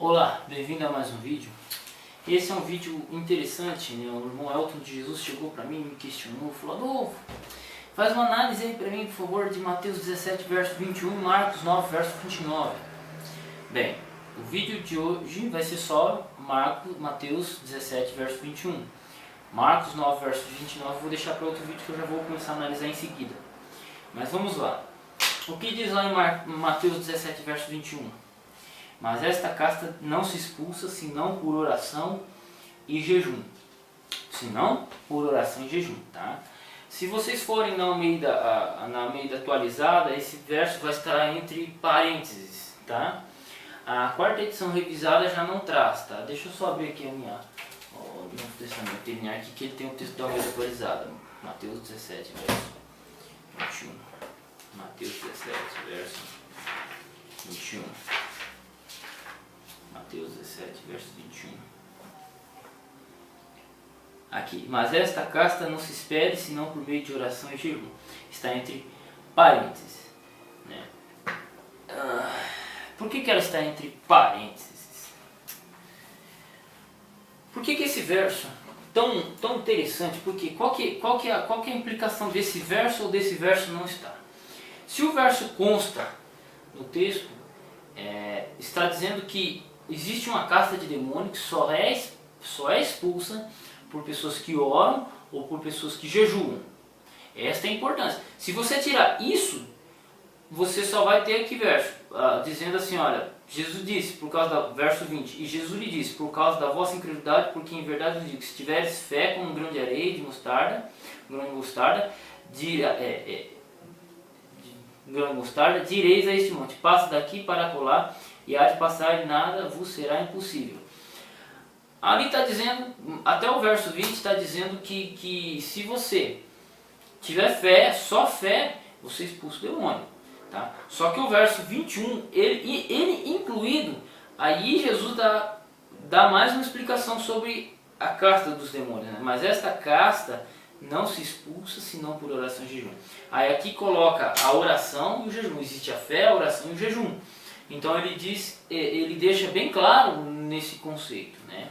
Olá, bem-vindo a mais um vídeo. Esse é um vídeo interessante, né? O irmão Elton de Jesus chegou para mim e me questionou, falou: Adolfo, faz uma análise aí para mim, por favor, de Mateus 17, verso 21 e Marcos 9, verso 29. Bem, o vídeo de hoje vai ser só Mateus 17, verso 21. Marcos 9, verso 29 eu vou deixar para outro vídeo que eu já vou começar a analisar em seguida. Mas vamos lá. O que diz lá em Mateus 17, verso 21? Mas esta casta não se expulsa, senão por oração e jejum. Senão por oração e jejum, tá? Se vocês forem na Almeida atualizada, esse verso vai estar entre parênteses, tá? A quarta edição revisada já não traz, tá? Deixa eu só abrir aqui o Novo Testamento, terminar aqui que ele tem o texto da Almeida atualizada. Mateus 17, verso 21. Mateus 17, verso 21. Mateus 17, verso 21. Aqui. Mas esta casta não se espere, senão por meio de oração e jejum. Está entre parênteses. Né? Por que ela está entre parênteses? Por que esse verso tão interessante? Porque qual que é a implicação desse verso ou desse verso não está? Se o verso consta no texto, está dizendo que existe uma casta de demônio que só é expulsa por pessoas que oram ou por pessoas que jejuam. Esta é a importância. Se você tirar isso, você só vai ter aqui verso dizendo assim, olha, Jesus disse, por causa da verso 20, e Jesus lhe disse, por causa da vossa incredulidade, porque em verdade eu digo, se tiveres fé como um grão de areia de mostarda, direis a este monte, passa daqui para acolá, e há de passar e nada vos será impossível. Ali está dizendo, até o verso 20 está dizendo que se você tiver fé, só fé, você expulsa o demônio. Tá? Só que o verso 21, ele incluído, aí Jesus dá mais uma explicação sobre a casta dos demônios. Né? Mas esta casta não se expulsa senão por oração e jejum. Aí aqui coloca a oração e o jejum. Existe a fé, a oração e o jejum. Então ele deixa bem claro nesse conceito, né?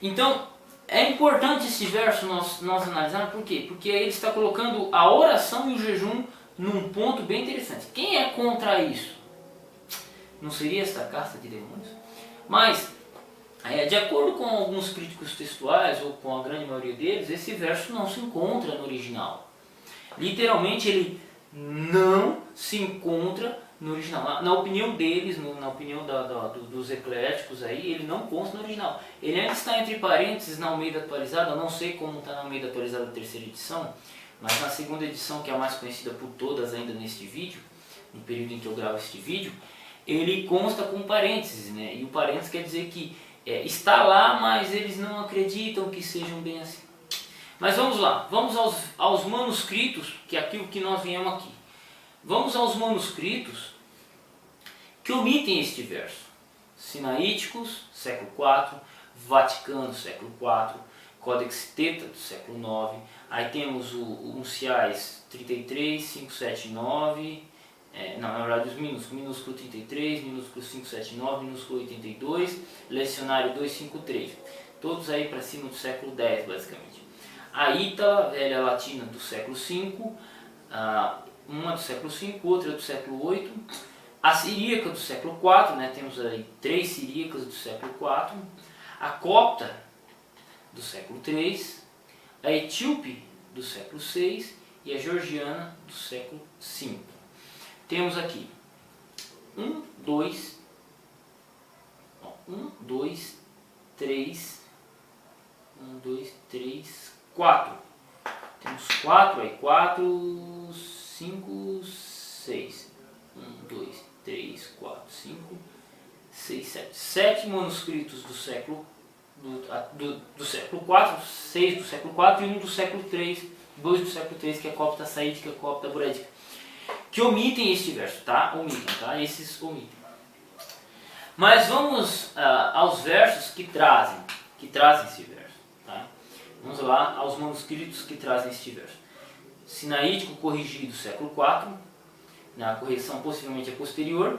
Então é importante esse verso nós analisarmos, por quê? Porque ele está colocando a oração e o jejum num ponto bem interessante. Quem é contra isso? Não seria esta casta de demônios? Mas, de acordo com alguns críticos textuais, ou com a grande maioria deles, esse verso não se encontra no original. Literalmente ele não se encontra no original. Na opinião deles, na opinião dos ecléticos aí, ele não consta no original. Ele ainda está entre parênteses na Almeida atualizada, eu não sei como está na Almeida atualizada da terceira edição, mas na segunda edição, que é a mais conhecida por todas ainda neste vídeo, no período em que eu gravo este vídeo, ele consta com parênteses, né? E o parênteses quer dizer que está lá, mas eles não acreditam que sejam bem assim. Mas vamos lá, vamos aos manuscritos, que é aquilo que nós viemos aqui. Vamos aos manuscritos que omitem este verso. Sinaíticos, século IV, Vaticano, século IV, Codex Theta, do século IX. Aí temos o Unciais 33, 579, na verdade os minúsculo 33, minúsculo 579, minúsculo 82, Lecionário 253. Todos aí para cima do século X, basicamente. A Ítala, velha latina do século V, uma do século V, outra do século VIII, a siríaca do século IV, né? Temos aí 3 siríacas do século IV, a copta do século III, a etíope do século VI e a georgiana do século V. Temos aqui 1, 2, 3, 4. Temos 4 aí, 4, 5, 6. 1, 2, 3, 4, 5, 6, 7. 7 manuscritos do século do século IV, 6 do século IV e 1 do século III, 2 do século III, que é a copta saídica e a copta borédica, que omitem este verso, tá? Omitem, tá? Esses omitem. Mas vamos aos versos que trazem esse verso, tá? Vamos lá aos manuscritos que trazem este verso. Sinaítico corrigido, século IV, na correção possivelmente é posterior.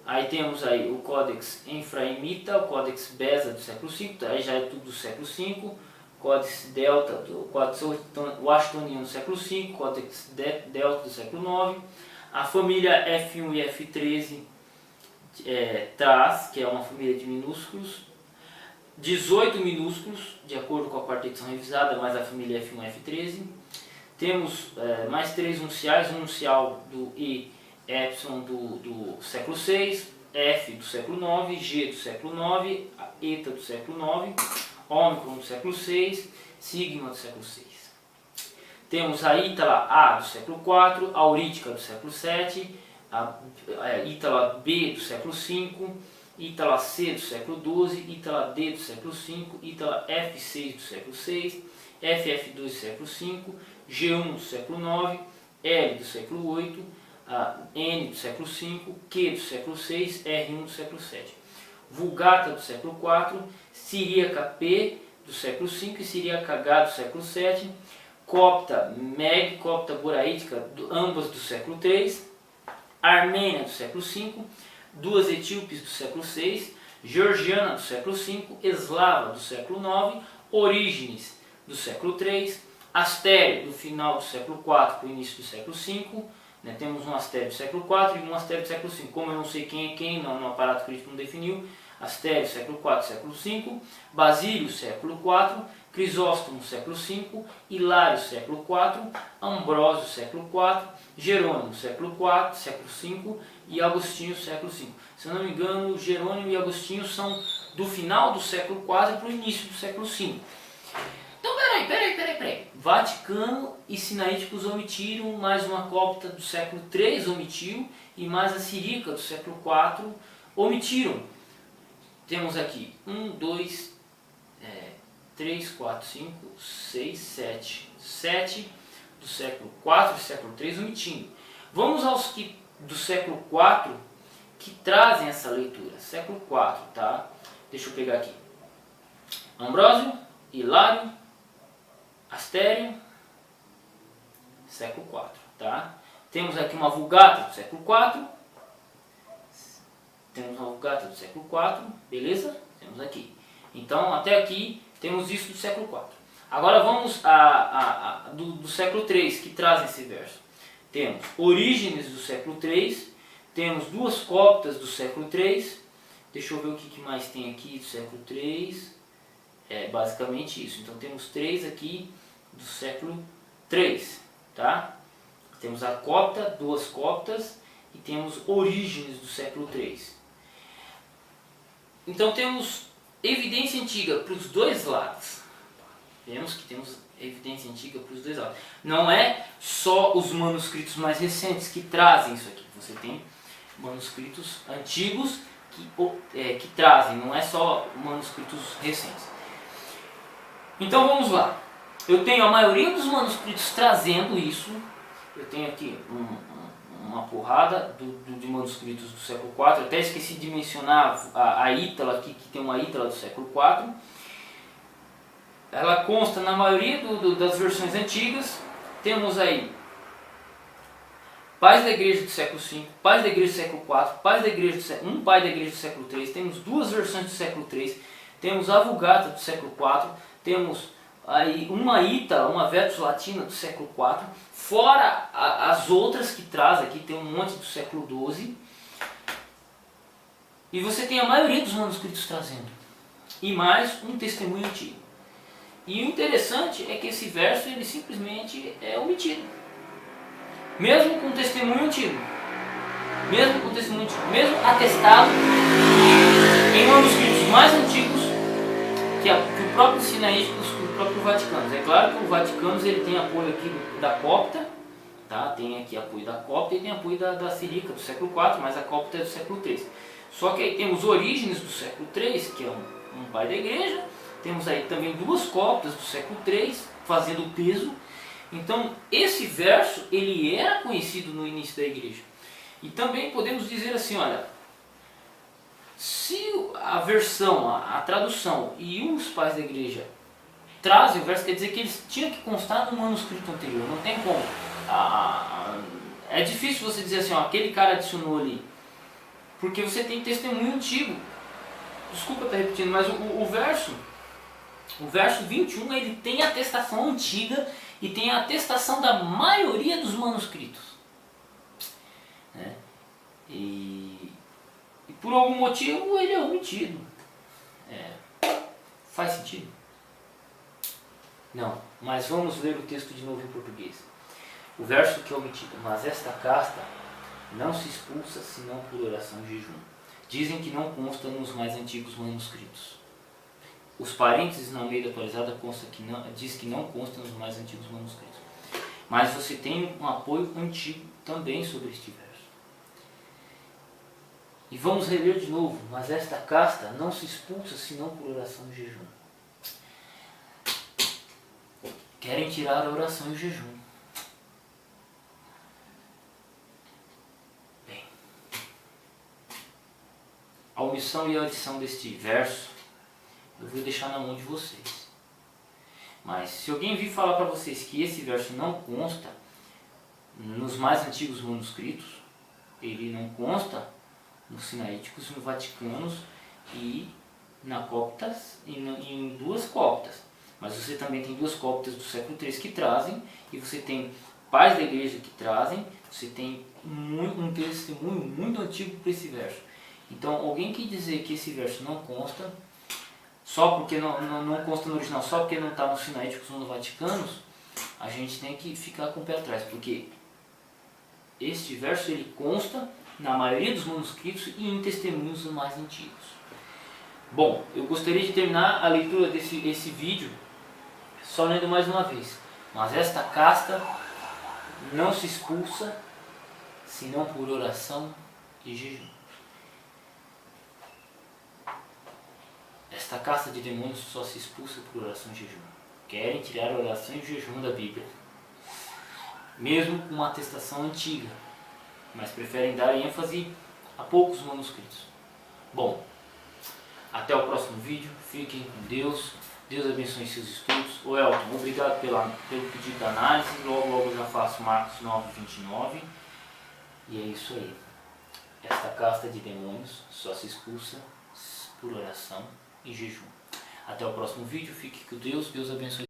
Aí temos aí o Codex Ephraimita, o Codex Beza do século V, aí já é tudo do século V, Codex Delta, do Codex Washingtoniano do século V, Codex Delta do século IX, a família F1 e F13 traz, que é uma família de minúsculos, 18 minúsculos, de acordo com a quarta edição revisada, mais a família F1 e F13. Temos mais 3 unciais, um uncial do E Epsilon do século VI, F do século IX, G do século IX, Eta do século IX, Ômicron do século VI, Sigma do século VI. Temos a Ítala A do século IV, a Aurítica do século VII, a Ítala B do século V, Ítala C do século XII, Ítala D do século V, Ítala F6 do século VI, FF2 do século V, G1 do século IX, L do século VIII, N do século V, Q do século VI, R1 do século VII. Vulgata do século IV, Siríaca P do século V e Siríaca H do século VII, Copta Meg, Copta Boraítica, ambas do século III, Armênia do século V, duas etíopes do século VI, Georgiana do século V, Eslava do século IX, Orígenes do século III, Astério do final do século IV para o início do século V, né, temos um Astério do século IV e um Astério do século V. Como eu não sei quem é quem, no aparato crítico não definiu, Astério século IV, século V, Basílio século IV, Crisóstomo século V, Hilário século IV, Ambrósio século IV, Jerônimo século IV, século V e Agostinho século V. Se eu não me engano, Jerônimo e Agostinho são do final do século IV para o início do século V. Então peraí. Vaticano e sinaíticos omitiram, mais uma cópita do século III omitiu e mais a siríaca do século IV omitiram. Temos aqui 1, 2, 3, 4, 5, 6, 7. 7 do século IV e século III omitindo. Vamos aos que do século IV que trazem essa leitura. Século IV, tá? Deixa eu pegar aqui. Ambrósio, Hilário, Astério, século IV, tá? Temos aqui uma Vulgata do século IV. Temos uma Vulgata do século IV, beleza? Temos aqui. Então, até aqui, temos isso do século IV. Agora vamos do século III, que trazem esse verso. Temos Orígenes do século III, temos duas cóptas do século III. Deixa eu ver o que mais tem aqui do século III. É basicamente isso. Então temos 3 aqui do século III, tá? Temos a cópta, duas cóptas, e temos Orígenes do século III. Então temos evidência antiga para os dois lados. Vemos que temos evidência antiga para os dois lados. Não é só os manuscritos mais recentes que trazem isso aqui. Você tem manuscritos antigos que trazem, não é só manuscritos recentes. Então vamos lá. Eu tenho a maioria dos manuscritos trazendo isso. Eu tenho aqui uma porrada de manuscritos do século IV. Eu até esqueci de mencionar a Ítala aqui, que tem uma Ítala do século IV. Ela consta na maioria das versões antigas. Temos aí pais da igreja do século V, pais da igreja do século IV, pais da igreja um pai da igreja do século III. Temos duas versões do século III. Temos a Vulgata do século IV. Temos aí uma Ítala, uma Vetus Latina do século IV, fora as outras que traz aqui, tem um monte do século XII. E você tem a maioria dos manuscritos trazendo. E mais um testemunho antigo. E o interessante é que esse verso ele simplesmente é omitido. Mesmo com testemunho antigo. Mesmo atestado em manuscritos mais antigos que o próprio Sinaíticos, que o próprio Vaticano. É claro que o Vaticano ele tem apoio aqui da cópita, tá? Tem aqui apoio da cópita e tem apoio da siríaca do século IV, mas a cópita é do século III. Só que aí temos Orígenes do século III, que é um pai da igreja. Temos aí também duas cópitas do século III, fazendo o peso. Então, esse verso, ele era conhecido no início da igreja. E também podemos dizer assim, olha, se a versão, a tradução e os pais da igreja trazem o verso, quer dizer que eles tinham que constar no manuscrito anterior, não tem como. É difícil você dizer assim, ó, aquele cara adicionou ali Porque você tem testemunho antigo. Desculpa estar repetindo, mas o verso 21, ele tem a atestação antiga e tem a atestação da maioria dos manuscritos. Né? E por algum motivo ele é omitido. Faz sentido? Não, mas vamos ler o texto de novo em português. O verso que é omitido: mas esta casta não se expulsa senão por oração e jejum. Dizem que não consta nos mais antigos manuscritos. Os parênteses na Almeida atualizada diz que não consta nos mais antigos manuscritos. Mas você tem um apoio antigo também sobre este verso. E vamos reler de novo: mas esta casta não se expulsa senão por oração e jejum. Querem tirar a oração e o jejum. Bem, a omissão e a adição deste verso eu vou deixar na mão de vocês. Mas se alguém vir falar para vocês que esse verso não consta nos mais antigos manuscritos, ele não consta nos sinaíticos, no vaticanos e na coptas, e em duas coptas. Mas você também tem duas coptas do século III que trazem, e você tem pais da igreja que trazem, você tem um testemunho muito antigo para esse verso. Então alguém que dizer que esse verso não consta, só porque não consta no original, só porque não está nos sinaíticos ou no vaticanos, a gente tem que ficar com o pé atrás, porque este verso ele consta na maioria dos manuscritos e em testemunhos mais antigos. Bom, eu gostaria de terminar a leitura desse vídeo só lendo mais uma vez: mas esta casta não se expulsa senão por oração e jejum. Esta casta de demônios só se expulsa por oração e jejum. Querem tirar a oração e o jejum da Bíblia, mesmo com uma atestação antiga, mas preferem dar ênfase a poucos manuscritos. Bom, até o próximo vídeo. Fiquem com Deus. Deus abençoe seus estudos. Ô Elton, obrigado pelo pedido da análise. Logo eu já faço Marcos 9:29. E é isso aí. Esta casta de demônios só se expulsa por oração e jejum. Até o próximo vídeo. Fique com Deus. Deus abençoe.